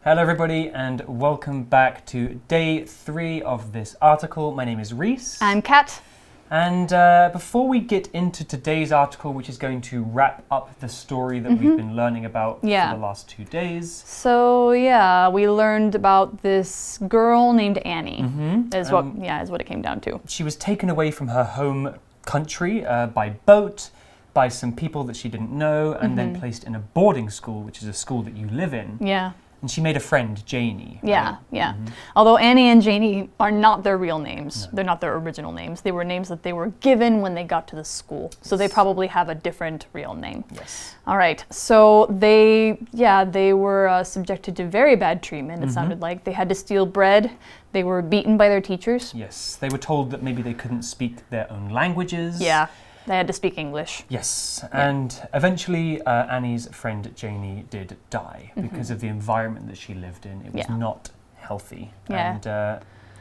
Hello everybody and welcome back to day 3 of this article. My name is Reese. I'm Kat. And before we get into today's article, which is going to wrap up the story that we've been learning about for the last 2 days. So we learned about this girl named Annie. Is what it came down to. She was taken away from her home country by boat by some people that she didn't know and then placed in a boarding school, which is a school that you live in. Yeah. And she made a friend, Janie. Yeah. Although Annie and Janie are not their real names. No. They're not their original names. They were names that they were given when they got to the school. So they probably have a different real name. Yes. All right. So they were subjected to very bad treatment, it sounded like. They had to steal bread. They were beaten by their teachers. Yes. They were told that maybe they couldn't speak their own languages. Yeah. They had to speak English. Yes, and eventually Annie's friend Janie did die because of the environment that she lived in. It was not healthy, and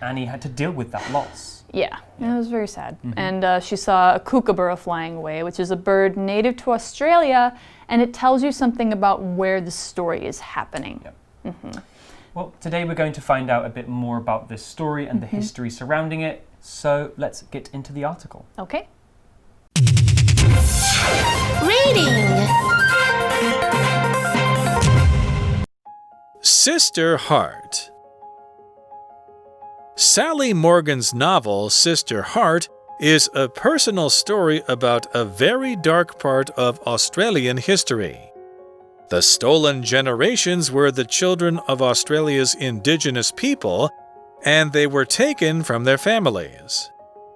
Annie had to deal with that loss. Yeah, it was very sad. And she saw a kookaburra flying away, which is a bird native to Australia, and it tells you something about where the story is happening. Yep. Well, today we're going to find out a bit more about this story and the history surrounding it, so let's get into the article. Okay. Reading. Sister Heart. Sally Morgan's novel, Sister Heart, is a personal story about a very dark part of Australian history. The stolen generations were the children of Australia's Indigenous people, and they were taken from their families.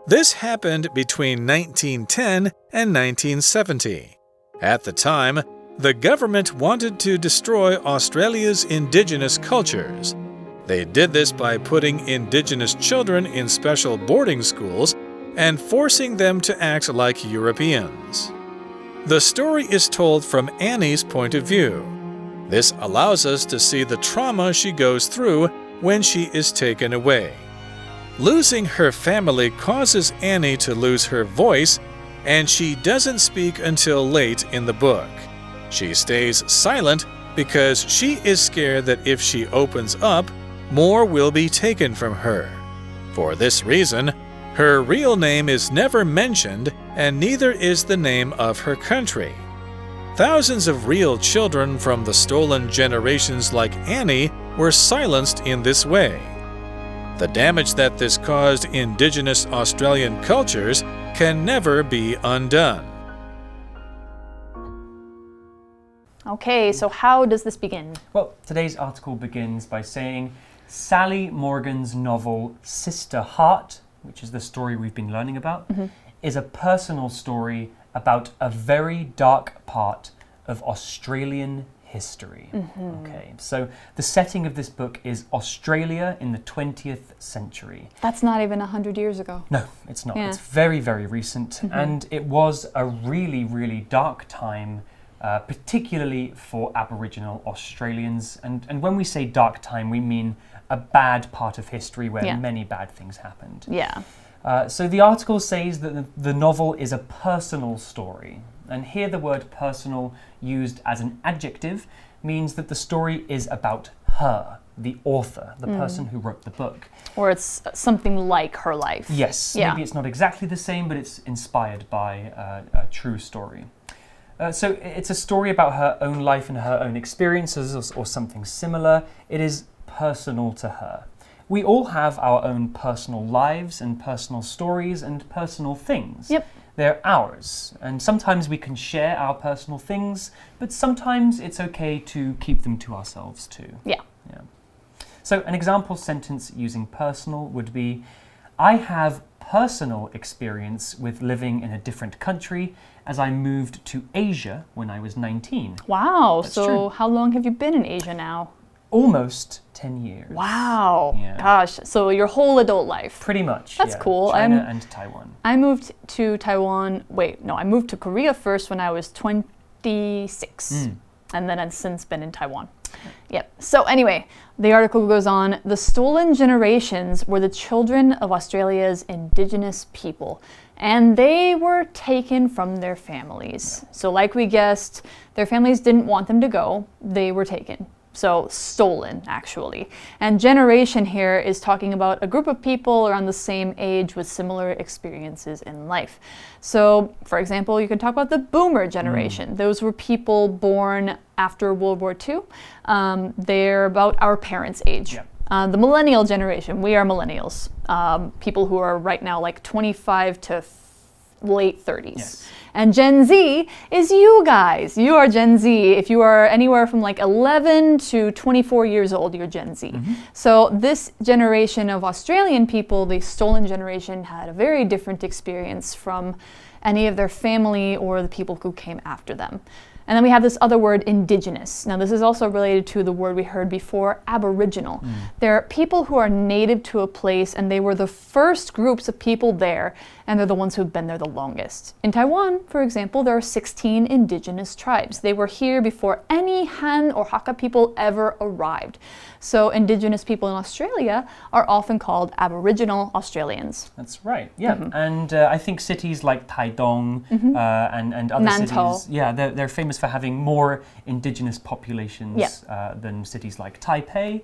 This happened between 1910 and 1970. At the time, the government wanted to destroy Australia's Indigenous cultures. They did this by putting Indigenous children in special boarding schools and forcing them to act like Europeans. The story is told from Annie's point of view. This allows us to see the trauma she goes through when she is taken away. Losing her family causes Annie to lose her voice, and she doesn't speak until late in the book. She stays silent because she is scared that if she opens up, more will be taken from her. For this reason, her real name is never mentioned, and neither is the name of her country. Thousands of real children from the stolen generations like Annie were silenced in this way. The damage that this caused Indigenous Australian cultures can never be undone. Okay, so how does this begin? Well, today's article begins by saying Sally Morgan's novel Sister Heart, which is the story we've been learning about, is a personal story about a very dark part of Australian history. Okay, so the setting of this book is Australia in the 20th century. That's not even 100 years ago. No, it's not. It's very, very recent. And it was a really, really dark time, particularly for Aboriginal Australians. And when we say dark time, we mean a bad part of history where many bad things happened. Yeah. So the article says that the novel is a personal story. And here the word personal, used as an adjective, means that the story is about her, the author, the person who wrote the book. Or it's something like her life. Yes, maybe it's not exactly the same, but it's inspired by a true story. So it's a story about her own life and her own experiences or something similar. It is personal to her. We all have our own personal lives and personal stories and personal things. Yep. They're ours, and sometimes we can share our personal things, but sometimes it's okay to keep them to ourselves too. Yeah. So an example sentence using personal would be, I have personal experience with living in a different country as I moved to Asia when I was 19. Wow, That's so true. How long have you been in Asia now? Almost 10 years. Wow. Yeah. Gosh, so your whole adult life. Pretty much. That's cool. China and Taiwan. I moved to Taiwan. I moved to Korea first when I was 26. And then I've since been in Taiwan. Yep. So anyway, the article goes on. The stolen generations were the children of Australia's Indigenous people, and they were taken from their families. So like we guessed, their families didn't want them to go. They were taken. So stolen, actually. And generation here is talking about a group of people around the same age with similar experiences in life. So, for example, you can talk about the boomer generation. Those were people born after World War II. They're about our parents' age. Yeah. The millennial generation, we are millennials. People who are right now like 25 to late 30s. Yes. And Gen Z is you guys. You are Gen Z. If you are anywhere from like 11 to 24 years old, you're Gen Z. So this generation of Australian people, the stolen generation, had a very different experience from any of their family or the people who came after them. And then we have this other word, indigenous. Now this is also related to the word we heard before, Aboriginal. They're people who are native to a place and they were the first groups of people there and they're the ones who've been there the longest. In Taiwan, for example, there are 16 indigenous tribes. They were here before any Han or Hakka people ever arrived. So indigenous people in Australia are often called Aboriginal Australians. That's right, yeah. And I think cities like Taidong and other Nantou. cities, yeah, they're famous for having more indigenous populations than cities like Taipei.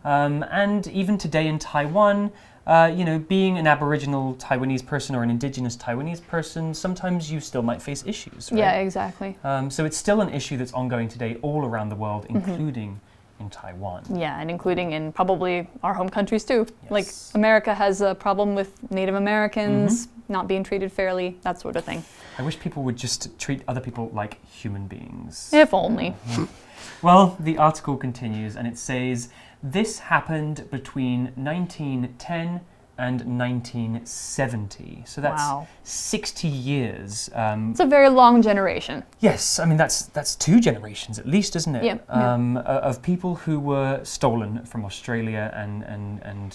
And even today in Taiwan, you know, being an Aboriginal Taiwanese person or an indigenous Taiwanese person, sometimes you still might face issues, right? Yeah, exactly. So it's still an issue that's ongoing today all around the world, including in Taiwan. Yeah, and including in probably our home countries too. Yes. Like America has a problem with Native Americans not being treated fairly, that sort of thing. I wish people would just treat other people like human beings. If only. Well, the article continues and it says, this happened between 1910 and 1970. So that's Wow. 60 years. It's a very long generation. Yes, I mean, that's 2 generations at least, isn't it? Yeah, Of people who were stolen from Australia and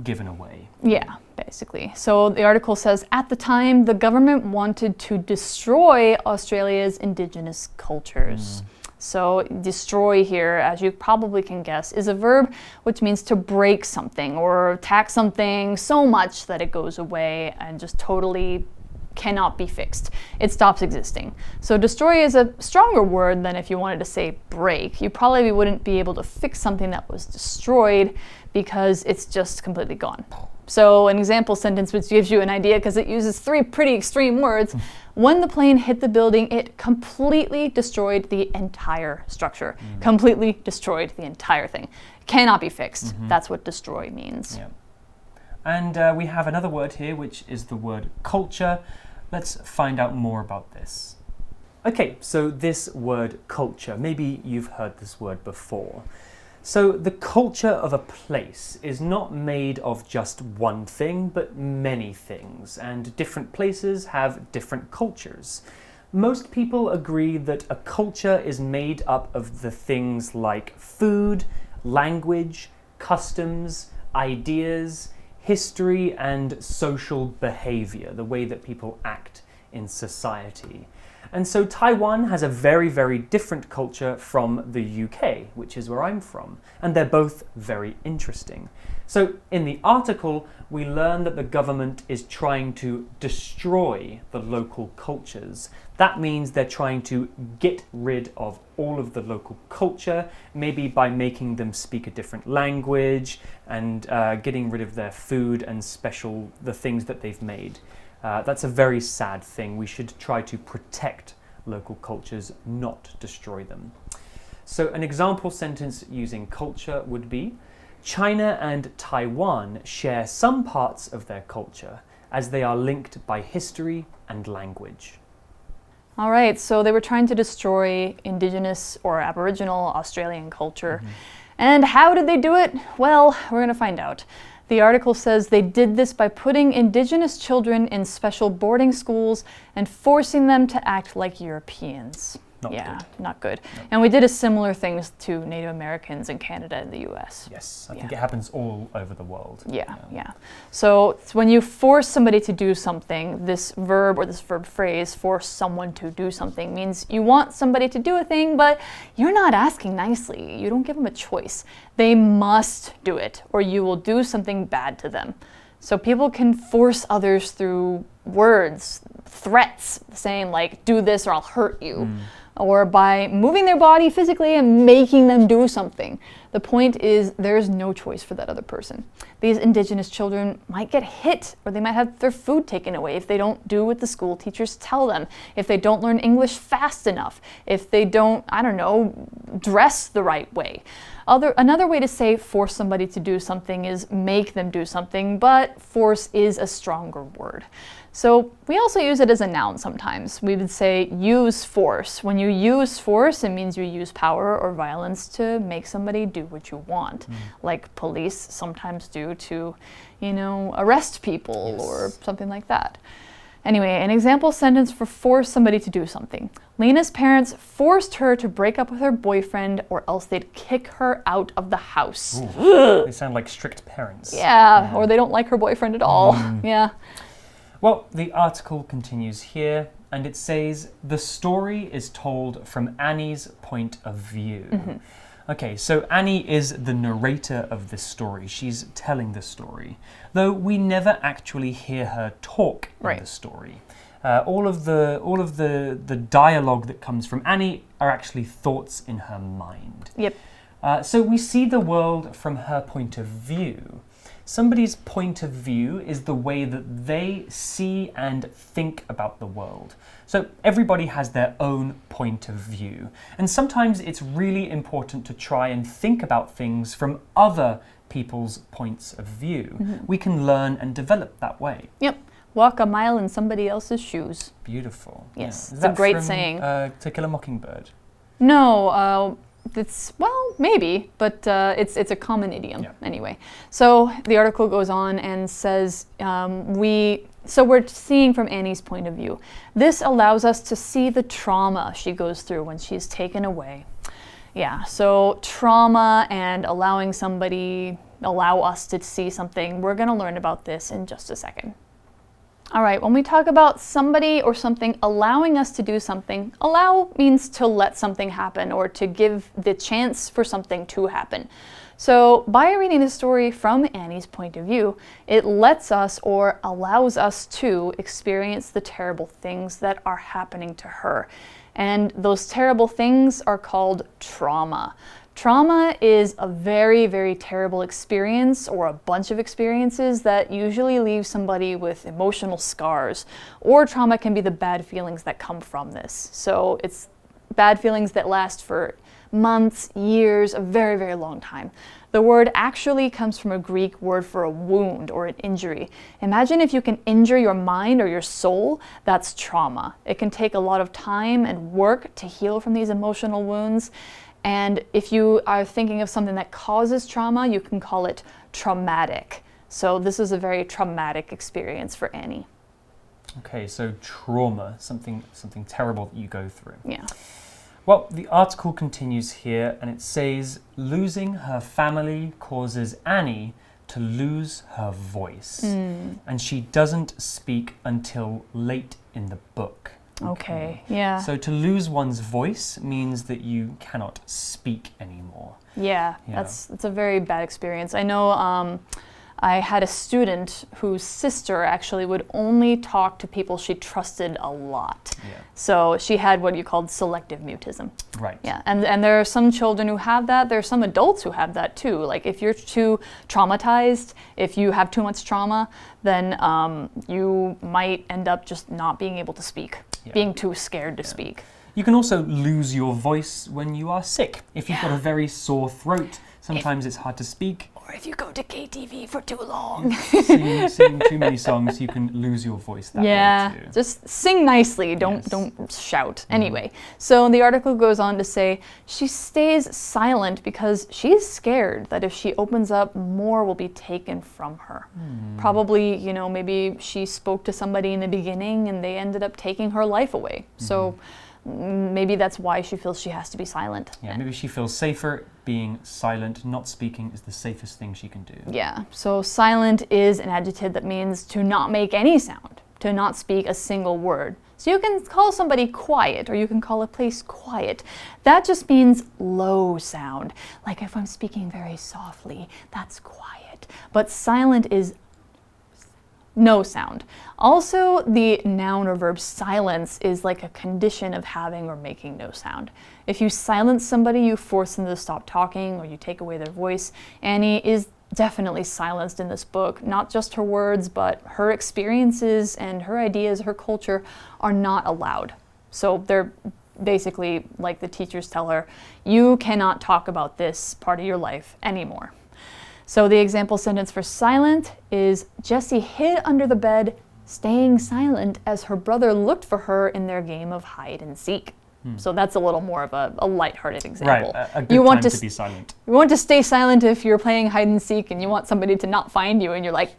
given away. Yeah, basically. So the article says, at the time, the government wanted to destroy Australia's indigenous cultures. So destroy here, as you probably can guess, is a verb which means to break something or attack something so much that it goes away and just totally cannot be fixed. It stops existing. So destroy is a stronger word than if you wanted to say break. You probably wouldn't be able to fix something that was destroyed because it's just completely gone. So an example sentence which gives you an idea because it uses 3 pretty extreme words. When the plane hit the building, it completely destroyed the entire structure. Completely destroyed the entire thing. Cannot be fixed. That's what destroy means. Yeah. And we have another word here, which is the word culture. Let's find out more about this. Okay, so this word culture, maybe you've heard this word before. So the culture of a place is not made of just one thing, but many things, and different places have different cultures. Most people agree that a culture is made up of the things like food, language, customs, ideas, history, and social behavior, the way that people act in society. And so Taiwan has a very, very different culture from the UK, which is where I'm from, and they're both very interesting. So in the article, we learn that the government is trying to destroy the local cultures. That means they're trying to get rid of all of the local culture, maybe by making them speak a different language and getting rid of their food and the things that they've made. That's a very sad thing. We should try to protect local cultures, not destroy them. So an example sentence using culture would be, China and Taiwan share some parts of their culture as they are linked by history and language. All right, so they were trying to destroy indigenous or Aboriginal Australian culture. And how did they do it? Well, we're going to find out. The article says they did this by putting indigenous children in special boarding schools and forcing them to act like Europeans. Not good. No. And we did a similar thing to Native Americans in Canada and the US. Yes, I think it happens all over the world. Yeah. So when you force somebody to do something, this verb or this verb phrase, force someone to do something, means you want somebody to do a thing, but you're not asking nicely. You don't give them a choice. They must do it, or you will do something bad to them. So people can force others through words, threats, saying like, do this or I'll hurt you. or by moving their body physically and making them do something. The point is there's no choice for that other person. These Indigenous children might get hit, or they might have their food taken away if they don't do what the school teachers tell them, if they don't learn English fast enough, if they don't, I don't know, dress the right way. Another way to say force somebody to do something is make them do something, but force is a stronger word. So we also use it as a noun sometimes. We would say use force. When you use force, it means you use power or violence to make somebody do what you want, like police sometimes do to, arrest people or something like that. Anyway, an example sentence for force somebody to do something. Lena's parents forced her to break up with her boyfriend or else they'd kick her out of the house. They sound like strict parents. Yeah, or they don't like her boyfriend at all. Yeah. Well, the article continues here, and it says, the story is told from Annie's point of view. Okay, so Annie is the narrator of this story. She's telling the story, though we never actually hear her talk in the story. All of the dialogue that comes from Annie are actually thoughts in her mind. Yep. So we see the world from her point of view. Somebody's point of view is the way that they see and think about the world. So everybody has their own point of view. And sometimes it's really important to try and think about things from other people's points of view. We can learn and develop that way. Yep. Walk a mile in somebody else's shoes. Beautiful. Yes, Yeah. it's a great from, saying. To Kill a Mockingbird? No, it's, well, maybe, but it's a common idiom anyway. So the article goes on and says, so we're seeing from Annie's point of view. This allows us to see the trauma she goes through when she's taken away. Yeah, so trauma and allow us to see something. We're going to learn about this in just a second. All right, when we talk about somebody or something allowing us to do something, allow means to let something happen or to give the chance for something to happen. So by reading the story from Annie's point of view, it lets us or allows us to experience the terrible things that are happening to her. And those terrible things are called trauma. Trauma is a very, very terrible experience or a bunch of experiences that usually leave somebody with emotional scars. Or trauma can be the bad feelings that come from this. So it's bad feelings that last for months, years, a very, very long time. The word actually comes from a Greek word for a wound or an injury. Imagine if you can injure your mind or your soul, that's trauma. It can take a lot of time and work to heal from these emotional wounds. And if you are thinking of something that causes trauma, you can call it traumatic. So this is a very traumatic experience for Annie. Okay, so trauma, something terrible that you go through. Yeah. Well, the article continues here and it says, losing her family causes Annie to lose her voice. And she doesn't speak until late in the book. Okay, yeah. So to lose one's voice means that you cannot speak anymore. Yeah, that's a very bad experience. I know I had a student whose sister actually would only talk to people she trusted a lot. Yeah. So she had what you called selective mutism. Right. Yeah, and there are some children who have that. There are some adults who have that too. Like if you're too traumatized, if you have too much trauma, then you might end up just not being able to speak, being too scared to speak. You can also lose your voice when you are sick. If you've got a very sore throat, sometimes it's hard to speak. Or if you go to KTV for too long. Sing too many songs, you can lose your voice that way too. Just sing nicely, don't shout. Anyway, so the article goes on to say she stays silent because she's scared that if she opens up, more will be taken from her. Probably, maybe she spoke to somebody in the beginning and they ended up taking her life away. So maybe that's why she feels she has to be silent. Yeah, maybe she feels safer being silent. Not speaking is the safest thing she can do. Yeah, so silent is an adjective that means to not make any sound, to not speak a single word. So you can call somebody quiet, or you can call a place quiet. That just means low sound. Like if I'm speaking very softly, that's quiet. But silent is no sound. Also, the noun or verb silence is like a condition of having or making no sound. If you silence somebody, you force them to stop talking or you take away their voice. Annie is definitely silenced in this book. Not just her words, but her experiences and her ideas, her culture are not allowed. So they're basically, like the teachers tell her, you cannot talk about this part of your life anymore. So the example sentence for silent is Jessie hid under the bed, staying silent as her brother looked for her in their game of hide and seek. So that's a little more of a lighthearted example. Right, a good time to be silent. You want to stay silent if you're playing hide and seek and you want somebody to not find you and you're like...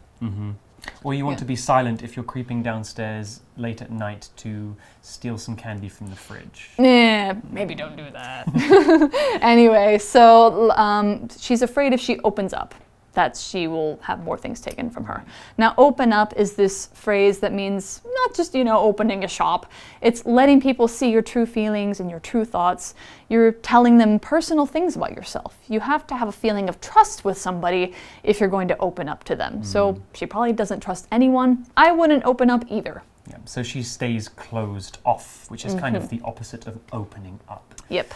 Or you want to be silent if you're creeping downstairs late at night to steal some candy from the fridge. Maybe don't do that. Anyway, so she's afraid if she opens up that she will have more things taken from her. Now, open up is this phrase that means not just, opening a shop. It's letting people see your true feelings and your true thoughts. You're telling them personal things about yourself. You have to have a feeling of trust with somebody if you're going to open up to them. So she probably doesn't trust anyone. I wouldn't open up either. Yeah, so she stays closed off, which is kind of the opposite of opening up. Yep.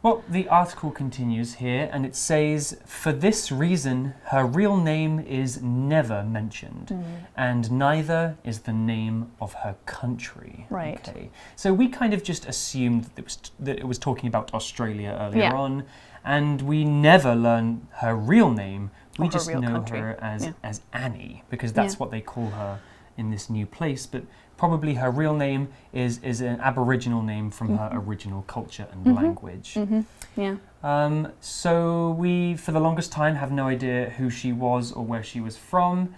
Well, the article continues here, and it says, for this reason, her real name is never mentioned, and neither is the name of her country. Right. Okay. So we kind of just assumed that it was talking about Australia earlier on, and we never learn her real name. We just know her as Annie, because that's what they call her in this new place, but probably her real name is an Aboriginal name from her original culture and language. Yeah. So we, for the longest time, have no idea who she was or where she was from.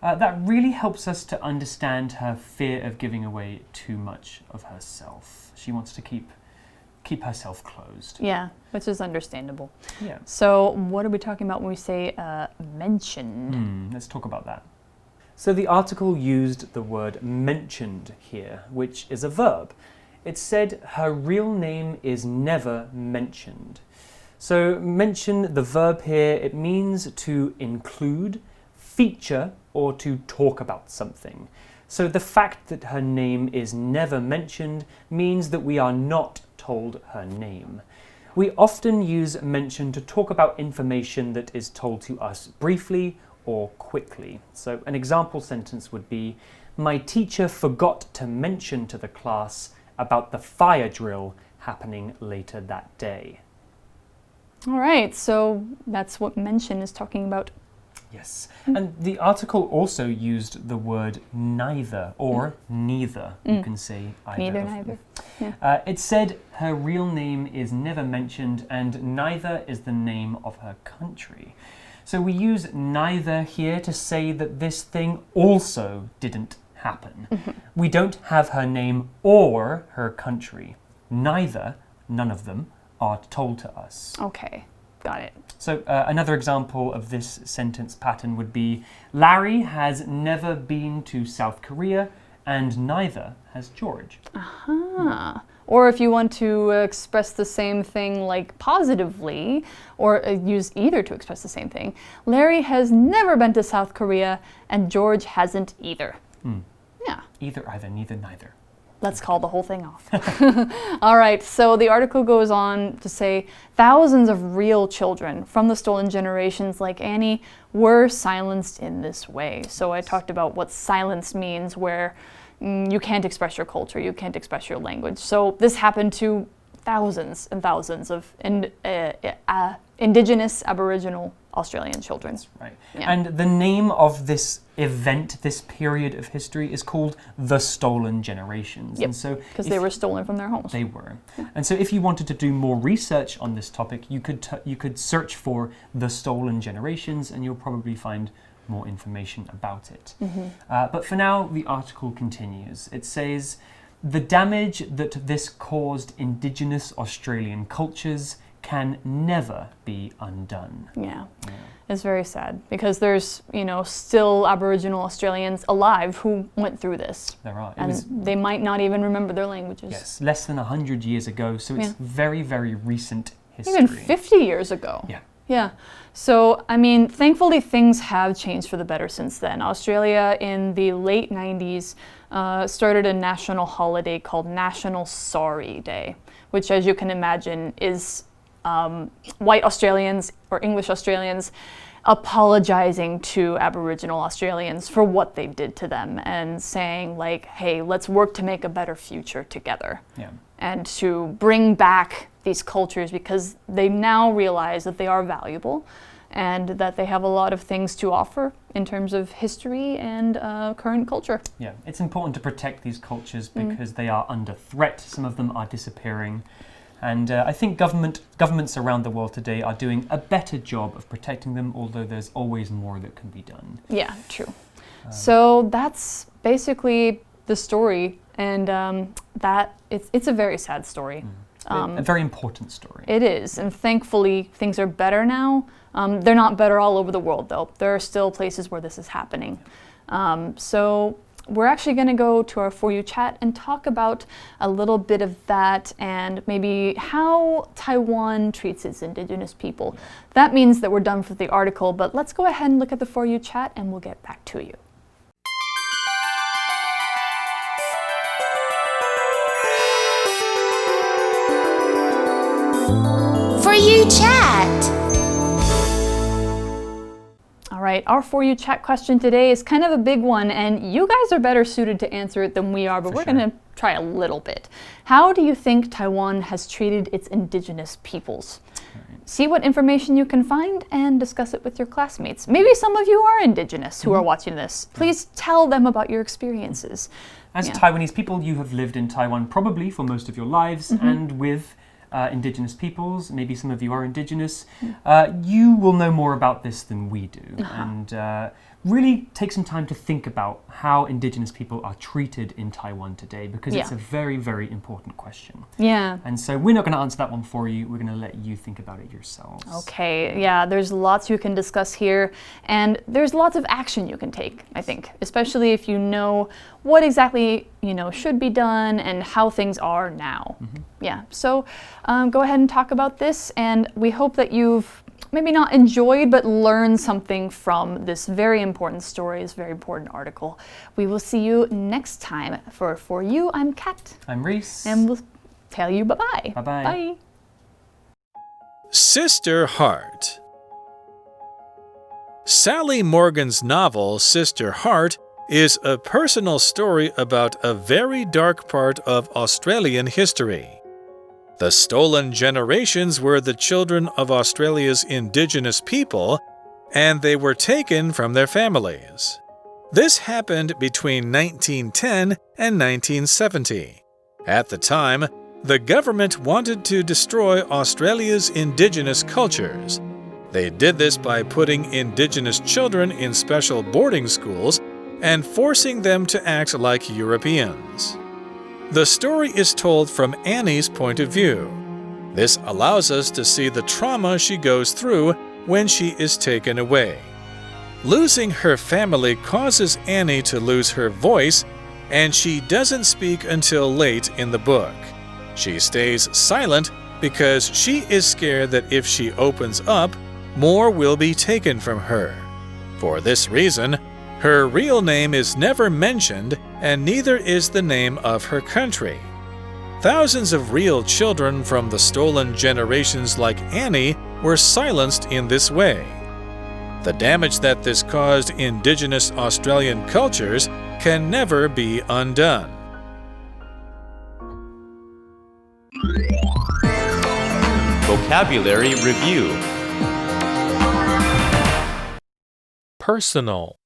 That really helps us to understand her fear of giving away too much of herself. She wants to keep herself closed. Yeah, which is understandable. Yeah. So what are we talking about when we say mentioned? Let's talk about that. So the article used the word mentioned here, which is a verb. It said her real name is never mentioned. So mention, the verb here, it means to include, feature, or to talk about something. So the fact that her name is never mentioned means that we are not told her name. We often use mention to talk about information that is told to us briefly or quickly. So an example sentence would be, my teacher forgot to mention to the class about the fire drill happening later that day. All right, so that's what mention is talking about. Yes, and the article also used the word neither or neither. You can say either. Neither. Yeah. It said her real name is never mentioned and neither is the name of her country. So we use neither here to say that this thing also didn't happen. We don't have her name or her country. Neither, none of them, are told to us. Okay, got it. So another example of this sentence pattern would be, Larry has never been to South Korea and neither has George. Or if you want to express the same thing like positively, or use either to express the same thing, Larry has never been to South Korea and George hasn't either. Yeah. Either, neither, neither. Let's call the whole thing off. All right, so the article goes on to say thousands of real children from the stolen generations like Annie were silenced in this way. So I talked about what silence means, where you can't express your culture, you can't express your language. So this happened to thousands and thousands of Indigenous Aboriginal Australian children. That's right. Yeah. And the name of this event, this period of history, is called the Stolen Generations. Yep, and so because they were stolen from their homes. They were. And so if you wanted to do more research on this topic, you could search for the Stolen Generations and you'll probably find more information about it. But for now, the article continues. It says, the damage that this caused Indigenous Australian cultures can never be undone. Yeah. It's very sad because there's, still Aboriginal Australians alive who went through this. There are. And they might not even remember their languages. Yes, less than 100 years ago, so it's very, very recent history. Even 50 years ago. Yeah. Yeah. So, I mean, thankfully things have changed for the better since then. Australia in the late 90s started a national holiday called National Sorry Day, which, as you can imagine, is white Australians or English Australians apologizing to Aboriginal Australians for what they did to them and saying, like, hey, let's work to make a better future together. Yeah. And to bring back these cultures because they now realize that they are valuable and that they have a lot of things to offer in terms of history and current culture. Yeah, it's important to protect these cultures because they are under threat. Some of them are disappearing. And I think governments around the world today are doing a better job of protecting them, although there's always more that can be done. Yeah, true. So that's basically the story, and that it's a very sad story. A very important story. It is, and thankfully things are better now. They're not better all over the world, though. There are still places where this is happening. So we're actually going to go to our For You chat and talk about a little bit of that and maybe how Taiwan treats its indigenous people. That means that we're done for the article, but let's go ahead and look at the For You chat and we'll get back to you. For You chat. All right, our For You chat question today is kind of a big one, and you guys are better suited to answer it than we are, but we're going to try a little bit. How do you think Taiwan has treated its indigenous peoples? See what information you can find and discuss it with your classmates. Maybe some of you are indigenous who are watching this. Please tell them about your experiences. As Taiwanese people, you have lived in Taiwan probably for most of your lives, and with indigenous peoples, maybe some of you are indigenous, you will know more about this than we do. And really take some time to think about how indigenous people are treated in Taiwan today, because it's a very, very important question. Yeah. And so we're not going to answer that one for you. We're going to let you think about it yourselves. Okay, yeah, there's lots you can discuss here, and there's lots of action you can take, I think, especially if you know what exactly, should be done and how things are now. Yeah, so go ahead and talk about this, and we hope that you've maybe not enjoyed, but learned something from this very important story, this very important article. We will see you next time. For you, I'm Kat. I'm Reese. And we'll tell you bye-bye. Bye-bye. Bye. Sister Heart. Sally Morgan's novel, Sister Heart, is a personal story about a very dark part of Australian history. The stolen generations were the children of Australia's indigenous people, and they were taken from their families. This happened between 1910 and 1970. At the time, the government wanted to destroy Australia's indigenous cultures. They did this by putting indigenous children in special boarding schools and forcing them to act like Europeans. The story is told from Annie's point of view. This allows us to see the trauma she goes through when she is taken away. Losing her family causes Annie to lose her voice, and she doesn't speak until late in the book. She stays silent because she is scared that if she opens up, more will be taken from her. For this reason, her real name is never mentioned, and neither is the name of her country. Thousands of real children from the stolen generations like Annie were silenced in this way. The damage that this caused indigenous Australian cultures can never be undone. Vocabulary Review. Personal.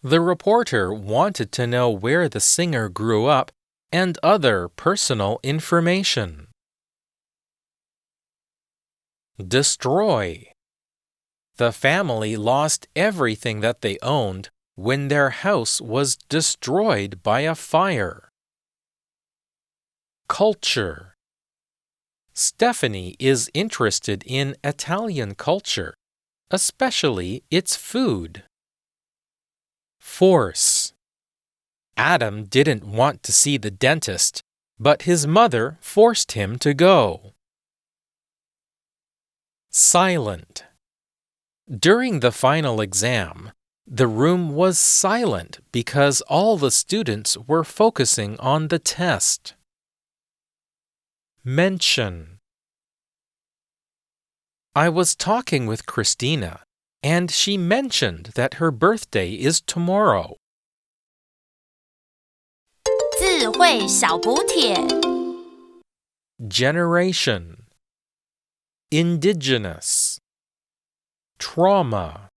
The reporter wanted to know where the singer grew up and other personal information. Destroy. The family lost everything that they owned when their house was destroyed by a fire. Culture. Stephanie is interested in Italian culture, especially its food. Force. Adam didn't want to see the dentist, but his mother forced him to go. Silent. During the final exam, the room was silent because all the students were focusing on the test. Mention. I was talking with Christina, and she mentioned that her birthday is tomorrow. 字汇小补帖 Generation. Indigenous. Trauma.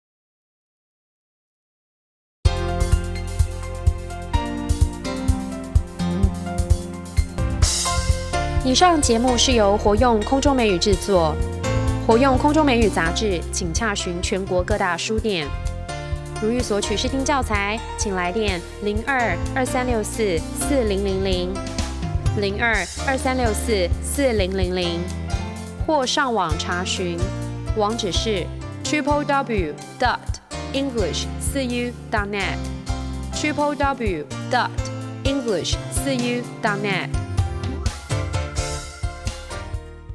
以上节目是由活用空中美语制作。活用空中美语杂志，请洽询全国各大书店。如欲索取试听教材，请来电02-2364-4000 02-2364-4000，或上网查询，网址是 www.english4u.net www.english4u.net